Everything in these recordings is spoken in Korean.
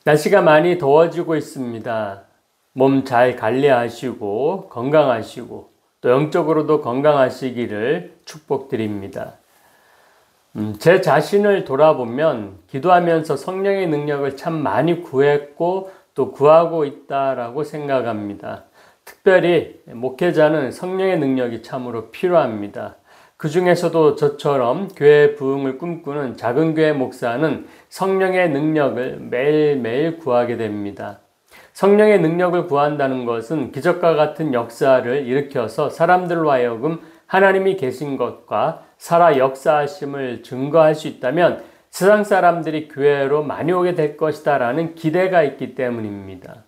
날씨가 많이 더워지고 있습니다. 몸 잘 관리하시고 건강하시고 또 영적으로도 건강하시기를 축복드립니다. 제 자신을 돌아보면 기도하면서 성령의 능력을 참 많이 구했고 또 구하고 있다라고 생각합니다. 특별히 목회자는 성령의 능력이 참으로 필요합니다. 그 중에서도 저처럼 교회 부흥을 꿈꾸는 작은 교회 목사는 성령의 능력을 매일매일 구하게 됩니다. 성령의 능력을 구한다는 것은 기적과 같은 역사를 일으켜서 사람들로 하여금 하나님이 계신 것과 살아 역사하심을 증거할 수 있다면 세상 사람들이 교회로 많이 오게 될 것이다 라는 기대가 있기 때문입니다.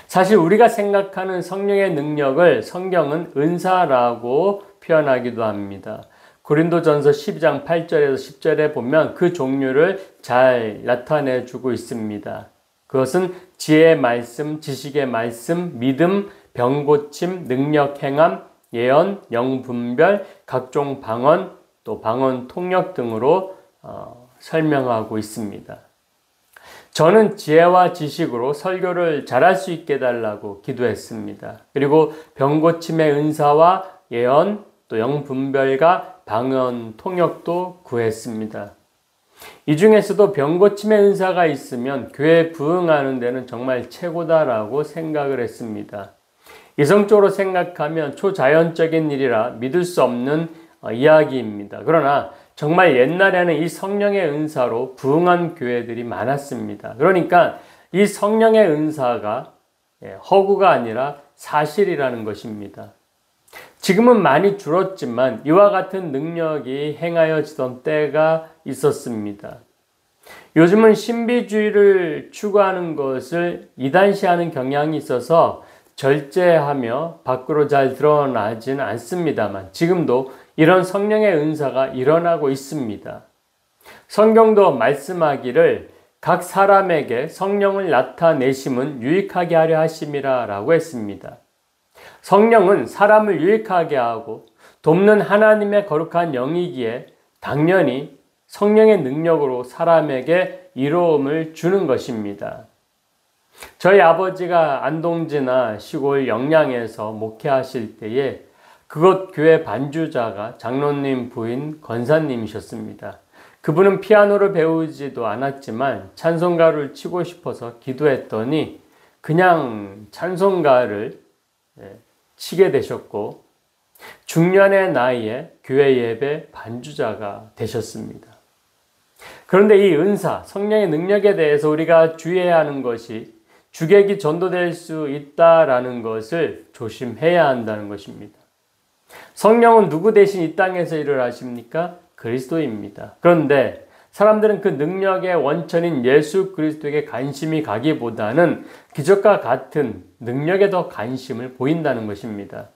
사실 우리가 생각하는 성령의 능력을 성경은 은사라고 표현하기도 합니다. 고린도전서 12장 8절에서 10절에 보면 그 종류를 잘 나타내주고 있습니다. 그것은 지혜의 말씀, 지식의 말씀, 믿음, 병고침, 능력 행함, 예언, 영분별, 각종 방언, 또 방언 통역 등으로 설명하고 있습니다. 저는 지혜와 지식으로 설교를 잘할 수 있게 해달라고 기도했습니다. 그리고 병고침의 은사와 예언, 또 영분별과 방언 통역도 구했습니다. 이 중에서도 병고침의 은사가 있으면 교회 부흥하는 데는 정말 최고다라고 생각을 했습니다. 이성적으로 생각하면 초자연적인 일이라 믿을 수 없는 이야기입니다. 그러나 정말 옛날에는 이 성령의 은사로 부흥한 교회들이 많았습니다. 그러니까 이 성령의 은사가 허구가 아니라 사실이라는 것입니다. 지금은 많이 줄었지만 이와 같은 능력이 행하여지던 때가 있었습니다. 요즘은 신비주의를 추구하는 것을 이단시하는 경향이 있어서 절제하며 밖으로 잘 드러나지는 않습니다만 지금도 이런 성령의 은사가 일어나고 있습니다. 성경도 말씀하기를 각 사람에게 성령을 나타내심은 유익하게 하려 하심이라 라고 했습니다. 성령은 사람을 유익하게 하고 돕는 하나님의 거룩한 영이기에 당연히 성령의 능력으로 사람에게 이로움을 주는 것입니다. 저희 아버지가 안동지나 시골 영양에서 목회하실 때에 그곳 교회 반주자가 장로님 부인 권사님이셨습니다. 그분은 피아노를 배우지도 않았지만 찬송가를 치고 싶어서 기도했더니 그냥 찬송가를 치게 되셨고 중년의 나이에 교회 예배 반주자가 되셨습니다. 그런데 이 은사, 성령의 능력에 대해서 우리가 주의해야 하는 것이 주객이 전도될 수 있다라는 것을 조심해야 한다는 것입니다. 성령은 누구 대신 이 땅에서 일을 하십니까? 그리스도입니다. 그런데 사람들은 그 능력의 원천인 예수 그리스도에게 관심이 가기보다는 기적과 같은 능력에 더 관심을 보인다는 것입니다.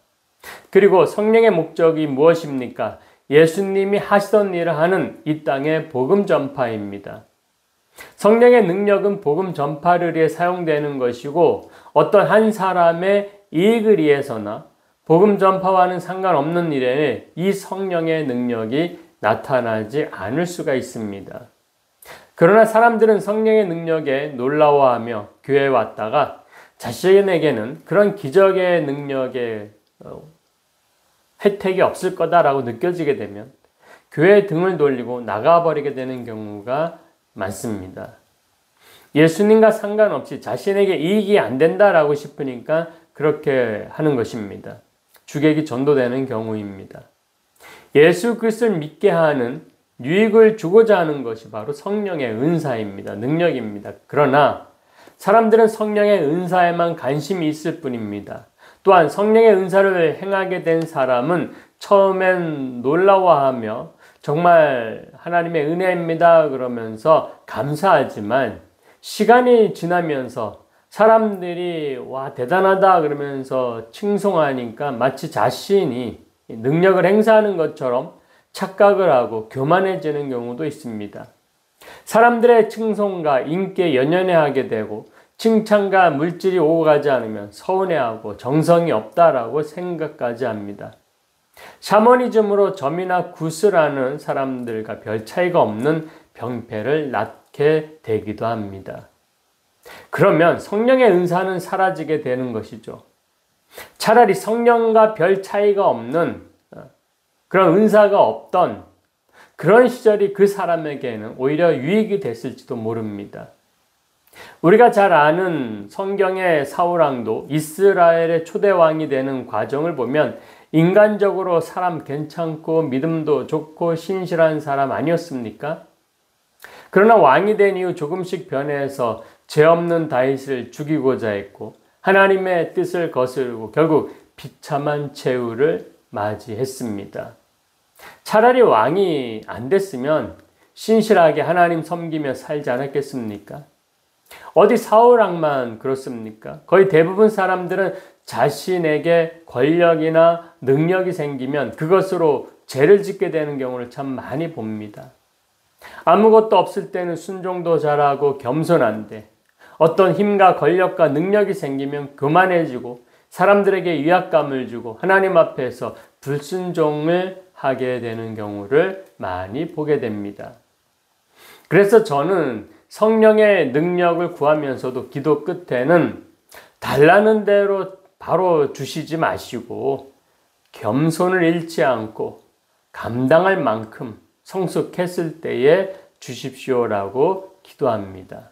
그리고 성령의 목적이 무엇입니까? 예수님이 하시던 일을 하는 이 땅의 복음 전파입니다. 성령의 능력은 복음 전파를 위해 사용되는 것이고 어떤 한 사람의 이익을 위해서나 복음 전파와는 상관없는 일에 이 성령의 능력이 나타나지 않을 수가 있습니다. 그러나 사람들은 성령의 능력에 놀라워하며 교회에 왔다가 자신에게는 그런 기적의 능력의 혜택이 없을 거다라고 느껴지게 되면 교회에 등을 돌리고 나가버리게 되는 경우가 많습니다. 예수님과 상관없이 자신에게 이익이 안 된다라고 싶으니까 그렇게 하는 것입니다. 주객이 전도되는 경우입니다. 예수 그리스도를 믿게 하는 유익을 주고자 하는 것이 바로 성령의 은사입니다. 능력입니다. 그러나 사람들은 성령의 은사에만 관심이 있을 뿐입니다. 또한 성령의 은사를 행하게 된 사람은 처음엔 놀라워하며 정말 하나님의 은혜입니다 그러면서 감사하지만 시간이 지나면서 사람들이 와 대단하다 그러면서 칭송하니까 마치 자신이 능력을 행사하는 것처럼 착각을 하고 교만해지는 경우도 있습니다. 사람들의 칭송과 인기에 연연해하게 되고 칭찬과 물질이 오고 가지 않으면 서운해하고 정성이 없다라고 생각까지 합니다. 샤머니즘으로 점이나 굿을 하는 사람들과 별 차이가 없는 병폐를 낳게 되기도 합니다. 그러면 성령의 은사는 사라지게 되는 것이죠. 차라리 성령과 별 차이가 없는 그런 은사가 없던 그런 시절이 그 사람에게는 오히려 유익이 됐을지도 모릅니다. 우리가 잘 아는 성경의 사울왕도 이스라엘의 초대왕이 되는 과정을 보면 인간적으로 사람 괜찮고 믿음도 좋고 신실한 사람 아니었습니까? 그러나 왕이 된 이후 조금씩 변해서 죄 없는 다윗을 죽이고자 했고 하나님의 뜻을 거스르고 결국 비참한 최후를 맞이했습니다. 차라리 왕이 안 됐으면 신실하게 하나님 섬기며 살지 않았겠습니까? 어디 사울왕만 그렇습니까? 거의 대부분 사람들은 자신에게 권력이나 능력이 생기면 그것으로 죄를 짓게 되는 경우를 참 많이 봅니다. 아무것도 없을 때는 순종도 잘하고 겸손한데 어떤 힘과 권력과 능력이 생기면 교만해지고 사람들에게 위압감을 주고 하나님 앞에서 불순종을 하게 되는 경우를 많이 보게 됩니다. 그래서 저는 성령의 능력을 구하면서도 기도 끝에는 달라는 대로 바로 주시지 마시고 겸손을 잃지 않고 감당할 만큼 성숙했을 때에 주십시오라고 기도합니다.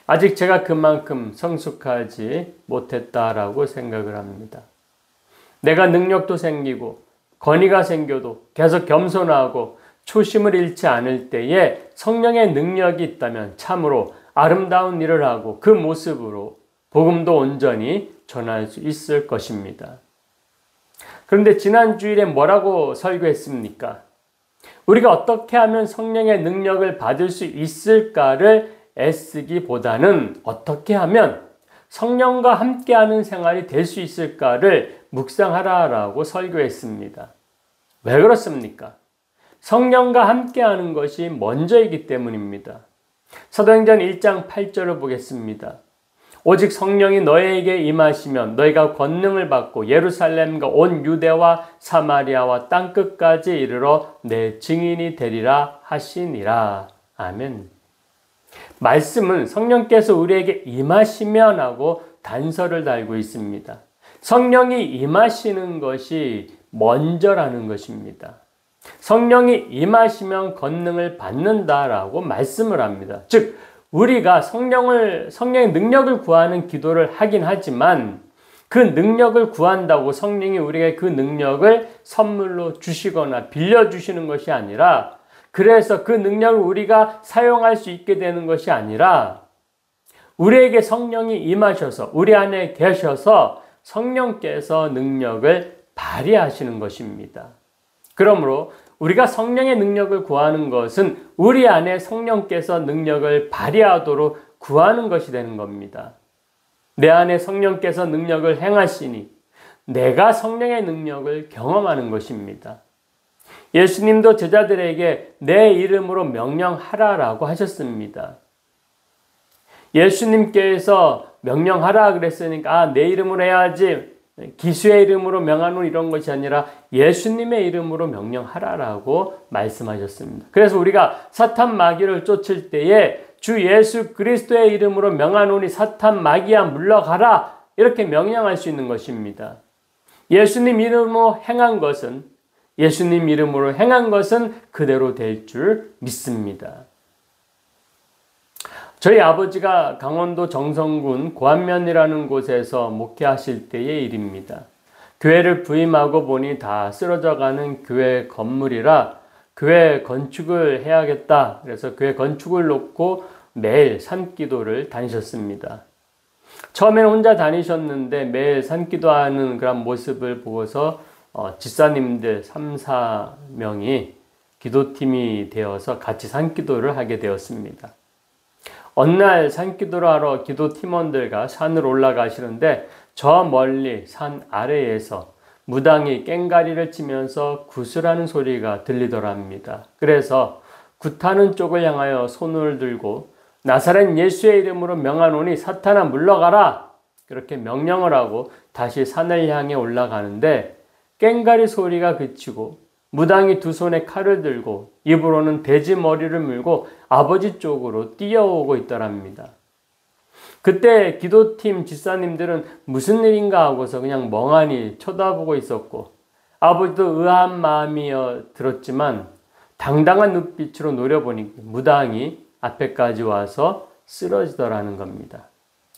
아직 제가 그만큼 성숙하지 못했다라고 생각을 합니다. 내가 능력도 생기고 권위가 생겨도 계속 겸손하고 초심을 잃지 않을 때에 성령의 능력이 있다면 참으로 아름다운 일을 하고 그 모습으로 복음도 온전히 전할 수 있을 것입니다. 그런데 지난 주일에 뭐라고 설교했습니까? 우리가 어떻게 하면 성령의 능력을 받을 수 있을까를 애쓰기보다는 어떻게 하면 성령과 함께하는 생활이 될 수 있을까를 묵상하라라고 설교했습니다. 왜 그렇습니까? 성령과 함께하는 것이 먼저이기 때문입니다. 사도행전 1장 8절을 보겠습니다. 오직 성령이 너희에게 임하시면 너희가 권능을 받고 예루살렘과 온 유대와 사마리아와 땅끝까지 이르러 내 증인이 되리라 하시니라. 아멘. 말씀은 성령께서 우리에게 임하시면 하고 단서를 달고 있습니다. 성령이 임하시는 것이 먼저라는 것입니다. 성령이 임하시면 권능을 받는다라고 말씀을 합니다. 즉 우리가 성령의 능력을 구하는 기도를 하긴 하지만 그 능력을 구한다고 성령이 우리에게 그 능력을 선물로 주시거나 빌려주시는 것이 아니라 그래서 그 능력을 우리가 사용할 수 있게 되는 것이 아니라 우리에게 성령이 임하셔서 우리 안에 계셔서 성령께서 능력을 발휘하시는 것입니다. 그러므로 우리가 성령의 능력을 구하는 것은 우리 안에 성령께서 능력을 발휘하도록 구하는 것이 되는 겁니다. 내 안에 성령께서 능력을 행하시니 내가 성령의 능력을 경험하는 것입니다. 예수님도 제자들에게 내 이름으로 명령하라라고 하셨습니다. 예수님께서 명령하라 그랬으니까 내 이름으로 해야지 기수의 이름으로 명하노 이런 것이 아니라 예수님의 이름으로 명령하라라고 말씀하셨습니다. 그래서 우리가 사탄 마귀를 쫓을 때에 주 예수 그리스도의 이름으로 명하노니 사탄 마귀야 물러가라 이렇게 명령할 수 있는 것입니다. 예수님 이름으로 행한 것은 그대로 될 줄 믿습니다. 저희 아버지가 강원도 정선군 고안면이라는 곳에서 목회하실 때의 일입니다. 교회를 부임하고 보니 다 쓰러져가는 교회 건물이라 교회 건축을 해야겠다. 그래서 교회 건축을 놓고 매일 산기도를 다니셨습니다. 처음에는 혼자 다니셨는데 매일 산기도하는 그런 모습을 보고서 집사님들 3, 4명이 기도팀이 되어서 같이 산기도를 하게 되었습니다. 어느 날 산기도를 하러 기도팀원들과 산을 올라가시는데 저 멀리 산 아래에서 무당이 꽹가리를 치면서 구슬하는 소리가 들리더랍니다. 그래서 굿하는 쪽을 향하여 손을 들고 나사렛 예수의 이름으로 명하노니 사탄아 물러가라 그렇게 명령을 하고 다시 산을 향해 올라가는데 꽹가리 소리가 그치고 무당이 두 손에 칼을 들고 입으로는 돼지 머리를 물고 아버지 쪽으로 뛰어오고 있더랍니다. 그때 기도팀 집사님들은 무슨 일인가 하고서 그냥 멍하니 쳐다보고 있었고 아버지도 의아한 마음이 들었지만 당당한 눈빛으로 노려보니 무당이 앞에까지 와서 쓰러지더라는 겁니다.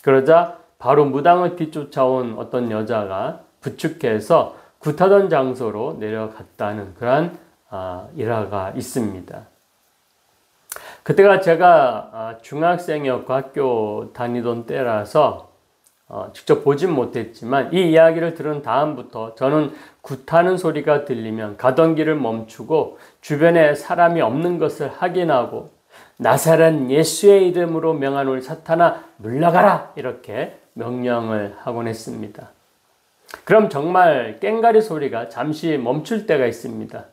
그러자 바로 무당을 뒤쫓아온 어떤 여자가 부축해서 굿하던 장소로 내려갔다는 그러한 일화가 있습니다. 그때가 제가 중학생이었고 학교 다니던 때라서 직접 보진 못했지만 이 이야기를 들은 다음부터 저는 굿하는 소리가 들리면 가던 길을 멈추고 주변에 사람이 없는 것을 확인하고 나사렛 예수의 이름으로 명하노니 사탄아 물러가라 이렇게 명령을 하곤 했습니다. 그럼 정말 꽹가리 소리가 잠시 멈출 때가 있습니다.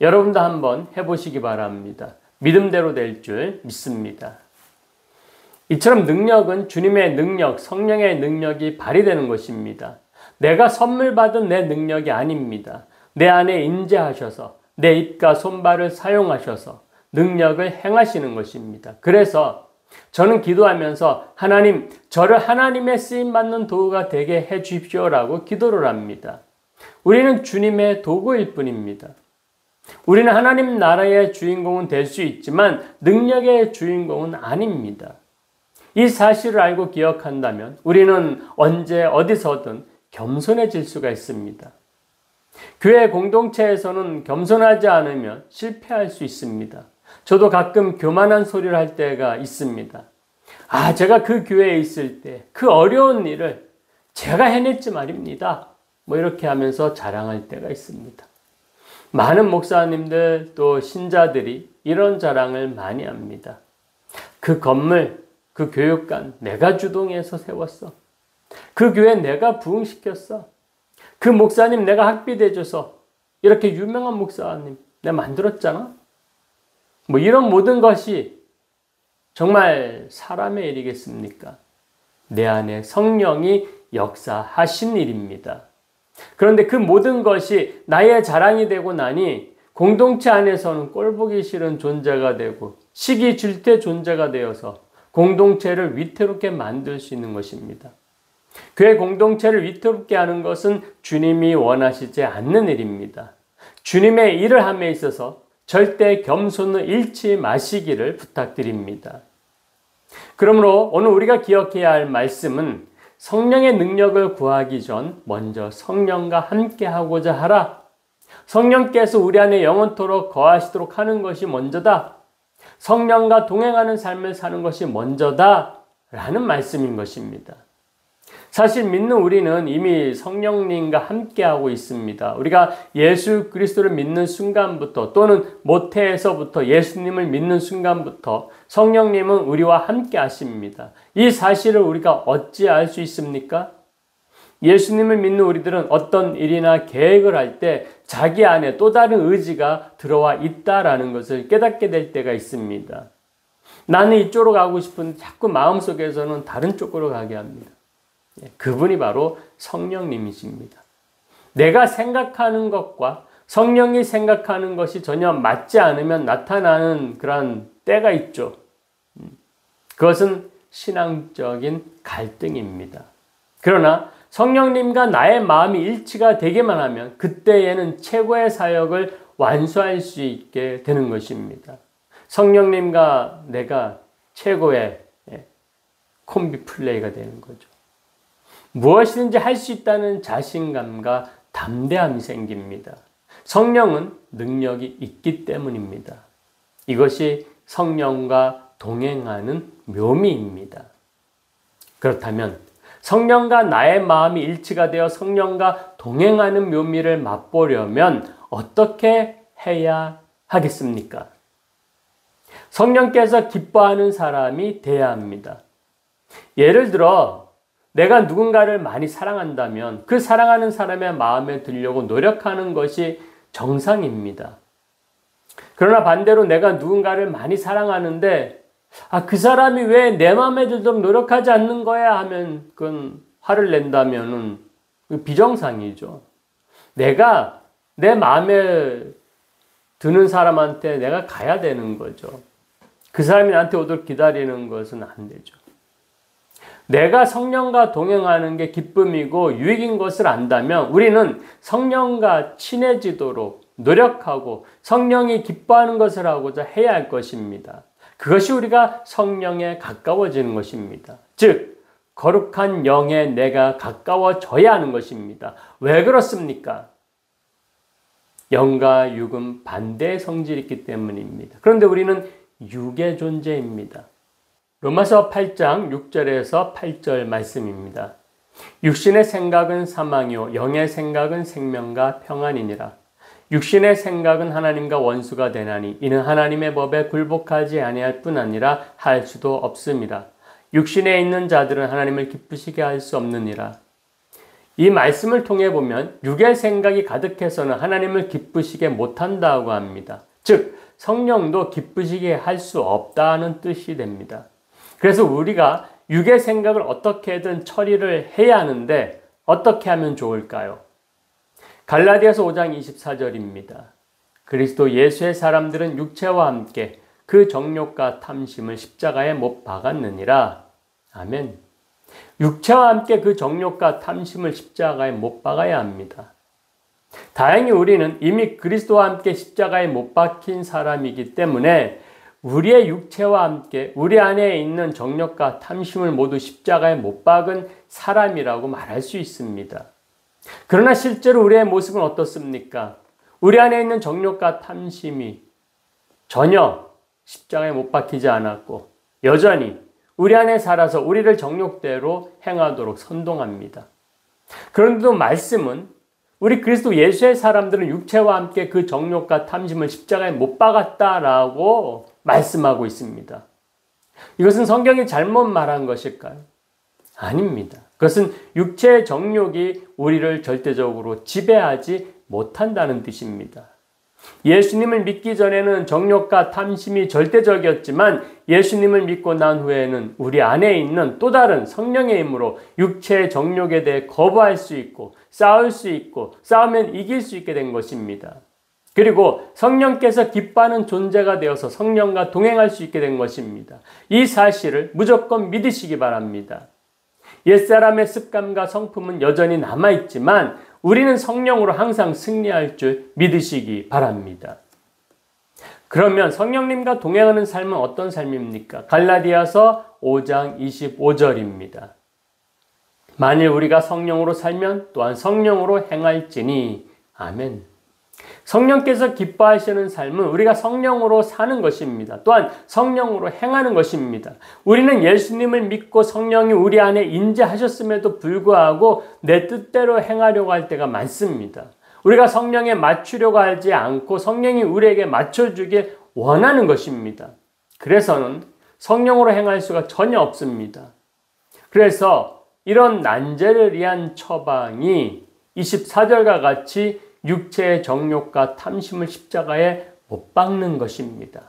여러분도 한번 해보시기 바랍니다. 믿음대로 될 줄 믿습니다. 이처럼 능력은 주님의 능력, 성령의 능력이 발휘되는 것입니다. 내가 선물 받은 내 능력이 아닙니다. 내 안에 임재하셔서 내 입과 손발을 사용하셔서 능력을 행하시는 것입니다. 그래서 저는 기도하면서 하나님, 저를 하나님의 쓰임받는 도구가 되게 해 주십시오라고 기도를 합니다. 우리는 주님의 도구일 뿐입니다. 우리는 하나님 나라의 주인공은 될 수 있지만 능력의 주인공은 아닙니다. 이 사실을 알고 기억한다면 우리는 언제 어디서든 겸손해질 수가 있습니다. 교회 공동체에서는 겸손하지 않으면 실패할 수 있습니다. 저도 가끔 교만한 소리를 할 때가 있습니다. 제가 그 교회에 있을 때 그 어려운 일을 제가 해냈지 말입니다. 이렇게 하면서 자랑할 때가 있습니다. 많은 목사님들 또 신자들이 이런 자랑을 많이 합니다. 그 건물, 그 교육관 내가 주동해서 세웠어. 그 교회 내가 부흥시켰어. 그 목사님 내가 학비대줘서 이렇게 유명한 목사님 내가 만들었잖아. 이런 모든 것이 정말 사람의 일이겠습니까? 내 안에 성령이 역사하신 일입니다. 그런데 그 모든 것이 나의 자랑이 되고 나니 공동체 안에서는 꼴보기 싫은 존재가 되고 시기 질투의 존재가 되어서 공동체를 위태롭게 만들 수 있는 것입니다. 교회 공동체를 위태롭게 하는 것은 주님이 원하시지 않는 일입니다. 주님의 일을 함에 있어서 절대 겸손을 잃지 마시기를 부탁드립니다. 그러므로 오늘 우리가 기억해야 할 말씀은 성령의 능력을 구하기 전 먼저 성령과 함께 하고자 하라. 성령께서 우리 안에 영원토록 거하시도록 하는 것이 먼저다. 성령과 동행하는 삶을 사는 것이 먼저다. 라는 말씀인 것입니다. 사실 믿는 우리는 이미 성령님과 함께하고 있습니다. 우리가 예수 그리스도를 믿는 순간부터 또는 모태에서부터 예수님을 믿는 순간부터 성령님은 우리와 함께 하십니다. 이 사실을 우리가 어찌 알 수 있습니까? 예수님을 믿는 우리들은 어떤 일이나 계획을 할 때 자기 안에 또 다른 의지가 들어와 있다라는 것을 깨닫게 될 때가 있습니다. 나는 이쪽으로 가고 싶은데 자꾸 마음속에서는 다른 쪽으로 가게 합니다. 그분이 바로 성령님이십니다. 내가 생각하는 것과 성령이 생각하는 것이 전혀 맞지 않으면 나타나는 그런 때가 있죠. 그것은 신앙적인 갈등입니다. 그러나 성령님과 나의 마음이 일치가 되기만 하면 그때에는 최고의 사역을 완수할 수 있게 되는 것입니다. 성령님과 내가 최고의 콤비 플레이가 되는 거죠. 무엇이든지 할 수 있다는 자신감과 담대함이 생깁니다. 성령은 능력이 있기 때문입니다. 이것이 성령과 동행하는 묘미입니다. 그렇다면 성령과 나의 마음이 일치가 되어 성령과 동행하는 묘미를 맛보려면 어떻게 해야 하겠습니까? 성령께서 기뻐하는 사람이 되어야 합니다. 예를 들어 내가 누군가를 많이 사랑한다면 그 사랑하는 사람의 마음에 들려고 노력하는 것이 정상입니다. 그러나 반대로 내가 누군가를 많이 사랑하는데 그 사람이 왜 내 마음에 들도록 노력하지 않는 거야 하면 그건 화를 낸다면은 비정상이죠. 내가 내 마음에 드는 사람한테 내가 가야 되는 거죠. 그 사람이 나한테 오도록 기다리는 것은 안 되죠. 내가 성령과 동행하는 게 기쁨이고 유익인 것을 안다면 우리는 성령과 친해지도록 노력하고 성령이 기뻐하는 것을 하고자 해야 할 것입니다. 그것이 우리가 성령에 가까워지는 것입니다. 즉, 거룩한 영에 내가 가까워져야 하는 것입니다. 왜 그렇습니까? 영과 육은 반대의 성질이 있기 때문입니다. 그런데 우리는 육의 존재입니다. 로마서 8장 6절에서 8절 말씀입니다. 육신의 생각은 사망이요 영의 생각은 생명과 평안이니라. 육신의 생각은 하나님과 원수가 되나니 이는 하나님의 법에 굴복하지 아니할 뿐 아니라 할 수도 없음이라. 육신에 있는 자들은 하나님을 기쁘시게 할 수 없느니라. 이 말씀을 통해 보면 육의 생각이 가득해서는 하나님을 기쁘시게 못한다고 합니다. 즉 성령도 기쁘시게 할 수 없다는 뜻이 됩니다. 그래서 우리가 육의 생각을 어떻게든 처리를 해야 하는데 어떻게 하면 좋을까요? 갈라디아서 5장 24절입니다. 그리스도 예수의 사람들은 육체와 함께 그 정욕과 탐심을 십자가에 못 박았느니라. 아멘. 육체와 함께 그 정욕과 탐심을 십자가에 못 박아야 합니다. 다행히 우리는 이미 그리스도와 함께 십자가에 못 박힌 사람이기 때문에 우리의 육체와 함께 우리 안에 있는 정욕과 탐심을 모두 십자가에 못 박은 사람이라고 말할 수 있습니다. 그러나 실제로 우리의 모습은 어떻습니까? 우리 안에 있는 정욕과 탐심이 전혀 십자가에 못 박히지 않았고 여전히 우리 안에 살아서 우리를 정욕대로 행하도록 선동합니다. 그런데도 말씀은 우리 그리스도 예수의 사람들은 육체와 함께 그 정욕과 탐심을 십자가에 못 박았다라고 말씀하고 있습니다. 이것은 성경이 잘못 말한 것일까요? 아닙니다. 그것은 육체의 정욕이 우리를 절대적으로 지배하지 못한다는 뜻입니다. 예수님을 믿기 전에는 정욕과 탐심이 절대적이었지만 예수님을 믿고 난 후에는 우리 안에 있는 또 다른 성령의 힘으로 육체의 정욕에 대해 거부할 수 있고 싸울 수 있고 싸우면 이길 수 있게 된 것입니다. 그리고 성령께서 기뻐하는 존재가 되어서 성령과 동행할 수 있게 된 것입니다. 이 사실을 무조건 믿으시기 바랍니다. 옛사람의 습관과 성품은 여전히 남아있지만 우리는 성령으로 항상 승리할 줄 믿으시기 바랍니다. 그러면 성령님과 동행하는 삶은 어떤 삶입니까? 갈라디아서 5장 25절입니다. 만일 우리가 성령으로 살면 또한 성령으로 행할지니. 아멘. 성령께서 기뻐하시는 삶은 우리가 성령으로 사는 것입니다. 또한 성령으로 행하는 것입니다. 우리는 예수님을 믿고 성령이 우리 안에 임재하셨음에도 불구하고 내 뜻대로 행하려고 할 때가 많습니다. 우리가 성령에 맞추려고 하지 않고 성령이 우리에게 맞춰주길 원하는 것입니다. 그래서는 성령으로 행할 수가 전혀 없습니다. 그래서 이런 난제를 위한 처방이 24절과 같이 육체의 정욕과 탐심을 십자가에 못 박는 것입니다.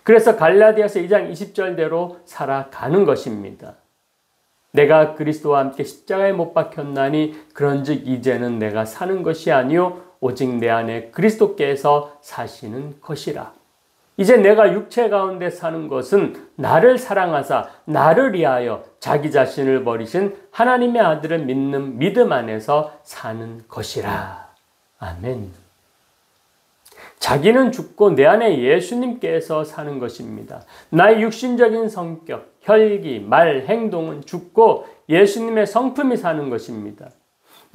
그래서 갈라디아서 2장 20절대로 살아가는 것입니다. 내가 그리스도와 함께 십자가에 못 박혔나니 그런즉 이제는 내가 사는 것이 아니요 오직 내 안에 그리스도께서 사시는 것이라. 이제 내가 육체 가운데 사는 것은 나를 사랑하사 나를 위하여 자기 자신을 버리신 하나님의 아들을 믿는 믿음 안에서 사는 것이라. 아멘. 자기는 죽고 내 안에 예수님께서 사는 것입니다. 나의 육신적인 성격, 혈기, 말, 행동은 죽고 예수님의 성품이 사는 것입니다.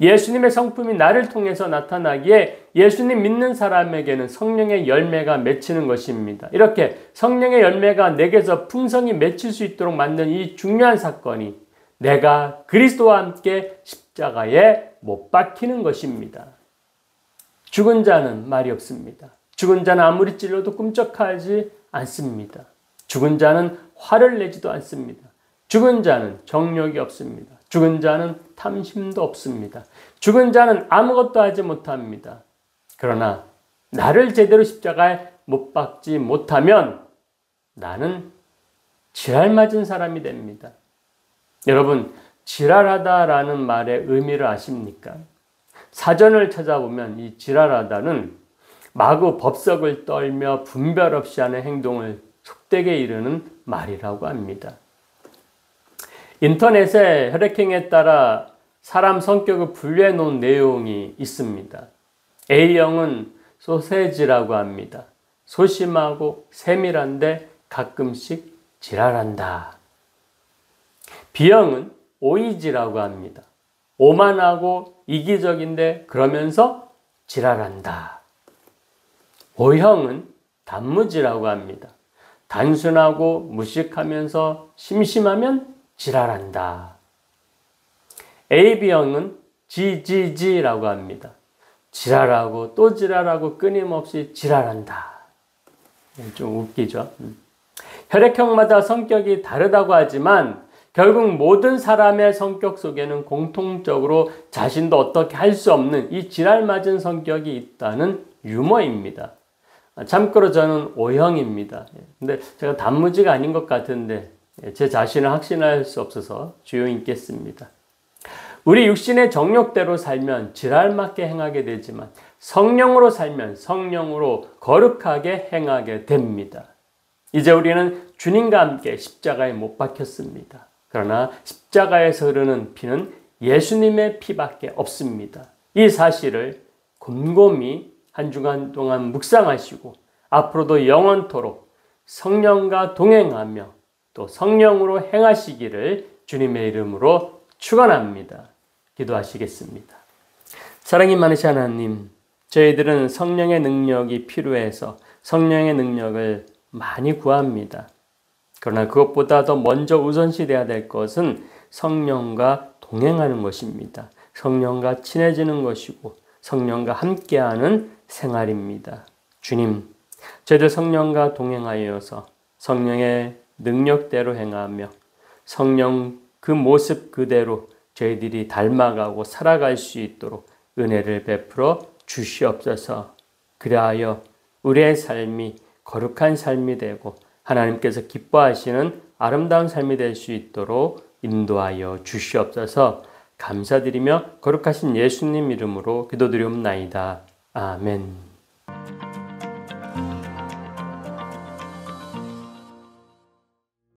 예수님의 성품이 나를 통해서 나타나기에 예수님 믿는 사람에게는 성령의 열매가 맺히는 것입니다. 이렇게 성령의 열매가 내게서 풍성히 맺힐 수 있도록 만든 이 중요한 사건이 내가 그리스도와 함께 십자가에 못 박히는 것입니다. 죽은 자는 말이 없습니다. 죽은 자는 아무리 찔러도 꿈쩍하지 않습니다. 죽은 자는 화를 내지도 않습니다. 죽은 자는 정욕이 없습니다. 죽은 자는 탐심도 없습니다. 죽은 자는 아무것도 하지 못합니다. 그러나 나를 제대로 십자가에 못 박지 못하면 나는 지랄 맞은 사람이 됩니다. 여러분, 지랄하다라는 말의 의미를 아십니까? 사전을 찾아보면 이 지랄하다는 마구 법석을 떨며 분별 없이 하는 행동을 속되게 이르는 말이라고 합니다. 인터넷에 혈액형에 따라 사람 성격을 분류해 놓은 내용이 있습니다. A형은 소세지라고 합니다. 소심하고 세밀한데 가끔씩 지랄한다. B형은 오이지라고 합니다. 오만하고 이기적인데 그러면서 지랄한다. O형은 단무지라고 합니다. 단순하고 무식하면서 심심하면 지랄한다. AB형은 GGG라고 합니다. 지랄하고 또 지랄하고 끊임없이 지랄한다. 좀 웃기죠. 혈액형마다 성격이 다르다고 하지만 결국 모든 사람의 성격 속에는 공통적으로 자신도 어떻게 할 수 없는 이 지랄 맞은 성격이 있다는 유머입니다. 참고로 저는 O형입니다. 근데 제가 단무지가 아닌 것 같은데 제 자신을 확신할 수 없어서 조용히 있겠습니다. 우리 육신의 정욕대로 살면 지랄맞게 행하게 되지만 성령으로 살면 성령으로 거룩하게 행하게 됩니다. 이제 우리는 주님과 함께 십자가에 못 박혔습니다. 그러나 십자가에서 흐르는 피는 예수님의 피밖에 없습니다. 이 사실을 곰곰이 한 주간 동안 묵상하시고 앞으로도 영원토록 성령과 동행하며 또 성령으로 행하시기를 주님의 이름으로 축원합니다. 기도하시겠습니다. 사랑이 많으신 하나님, 저희들은 성령의 능력이 필요해서 성령의 능력을 많이 구합니다. 그러나 그것보다 더 먼저 우선시돼야 될 것은 성령과 동행하는 것입니다. 성령과 친해지는 것이고 성령과 함께하는 생활입니다. 주님, 저희들 성령과 동행하여서 성령의 능력대로 행하며 성령 그 모습 그대로 저희들이 닮아가고 살아갈 수 있도록 은혜를 베풀어 주시옵소서. 그리하여 우리의 삶이 거룩한 삶이 되고 하나님께서 기뻐하시는 아름다운 삶이 될 수 있도록 인도하여 주시옵소서. 감사드리며 거룩하신 예수님 이름으로 기도드리옵나이다. 아멘.